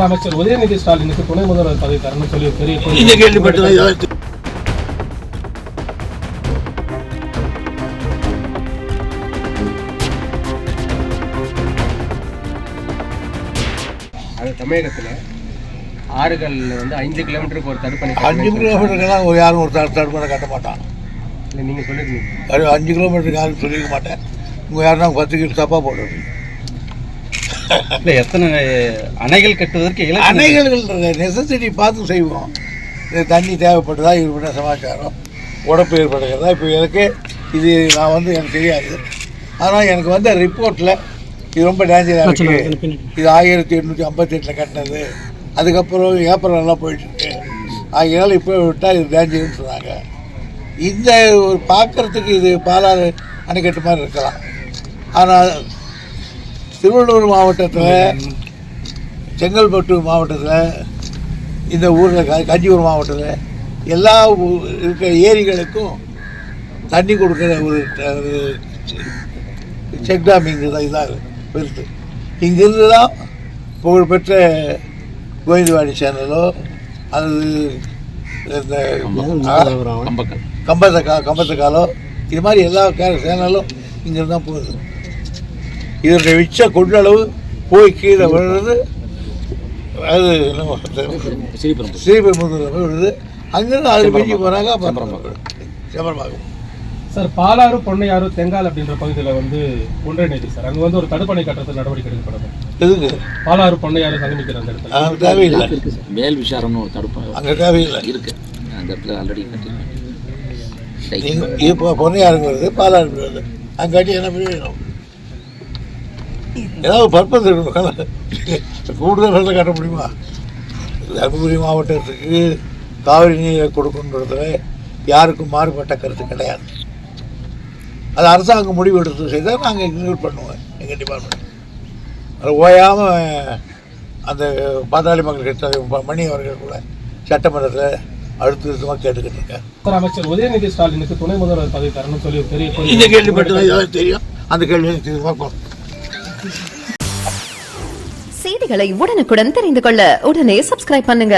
அமைச்சர் உதயநிதி ஸ்டாலினுக்கு துணை முதல்வர் பதவி தரணும்னு சொல்லி பெரிய கேள்விப்பட்டது. தமிழகத்தில் ஆறுகள் வந்து 5 கிலோமீட்டருக்கு ஒரு தடுப்பணை 5 கிலோமீட்டருக்கெல்லாம் யாரும் ஒரு தடுப்பணை கட்ட மாட்டான். இல்லை நீங்கள் சொல்லியிருக்கீங்க 5 கிலோமீட்டருக்கு யாரும் சொல்லிக்க மாட்டேன். உங்கள் யாருன்னா 10 கிலோ தப்பாக போடுறது. இல்லை எத்தனை அணைகள் கட்டுவதற்கு அணைகள் நெசசிட்டி பார்த்து செய்வோம். தண்ணி தேவைப்படுதா இது சமாச்சாரம் உடப்பு ஏற்படுகிறதா இப்போ எனக்கு இது நான் வந்து எனக்கு தெரியாது. ஆனால் எனக்கு வந்த ரிப்போர்ட்டில் இது ரொம்ப டேஞ்சராக இருக்குது, இது 1858 கட்டினது, அதுக்கப்புறம் ஏப்ரல்லாம் போயிட்டுருக்கு, ஆகையால் இப்போ விட்டால் இது டேஞ்சர்னு சொன்னாங்க. இந்த ஒரு பார்க்குறதுக்கு இது பாலாறு அணைக்கட்டு மாதிரி இருக்கலாம். ஆனால் திருவள்ளூர் மாவட்டத்தில், செங்கல்பட்டு மாவட்டத்தில், இந்த ஊரில் காஞ்சிபுரம் மாவட்டத்தில் எல்லா இருக்கிற ஏரிகளுக்கும் தண்ணி கொடுக்குற ஒரு செக் டேம் இங்கே தான் இதாக பெருசு. இங்கிருந்து தான் புகழ்பெற்ற கோவிந்தவாடி சேனலோ அல்லது இந்த கம்பத்தக்காலோ இது மாதிரி எல்லா சேனலும் இங்கிருந்து தான் போகுது. இதனுடைய மிச்ச கொள்ளளவு போய் கீழே விழுறது அது ஸ்ரீபெரும்புதூரில் போய் விழுது. அங்கிருந்து அது மிஞ்சி போகிறாங்க செம்பரம்பாக்கம். சார் பாலாறு பொன்னையாறு தெங்கால் அப்படின்ற பகுதியில் வந்து ஒன்றிணைதி சார் அங்கே வந்து ஒரு தடுப்பணை கட்டுறதுக்கு நடவடிக்கை எடுக்கப்படும். எதுக்கு பாலாறு பொன்னையாறு சங்கமிக்கிற அந்த இடத்துல அங்கே தேவையில்லை. மேல் விசாரம்னு ஒரு தடுப்பு அங்கே தேவையில்லை இருக்கு. அந்த இடத்துல ஆல்ரெடி நீங்கள் இப்போ பொன்னையாறுங்கிறது பாலாறுங்கிறது அங்கே காட்டி என்ன பிரயோஜனம்? ஏதாவது பர்பஸ் இருக்கணும். கூடுதல் காட்ட முடியுமா? தருமபுரி மாவட்டத்துக்கு காவிரி நீரை கொடுக்கணுன்றதுல யாருக்கும் மாறுபட்ட கருத்து கிடையாது. அது அரசாங்கம் முடிவு எடுத்து செய்தால் நாங்கள் எக்ஸிக்யூட் பண்ணுவோம். எங்கள் டிபார்ட்மெண்ட் அது ஓயாமல் அந்த பாதாளி மக்கள் கட்சி மணி அவர்கள் கூட சட்டமன்றத்தில் அழுத்தமாக கேட்டுக்கிட்டு இருக்கேன். சார் அமைச்சர் உதயநிதி ஸ்டாலினுக்கு துணை முதல்வர் பதவி தரணும்னு சொல்லி பெரிய இந்த கேள்விப்பட்டது தெரியும். அந்த கேள்வி பார்ப்போம். செய்திகளை உடனுக்குடன் தெரிந்து கொள்ள உடனே சப்ஸ்கிரைப் பண்ணுங்க.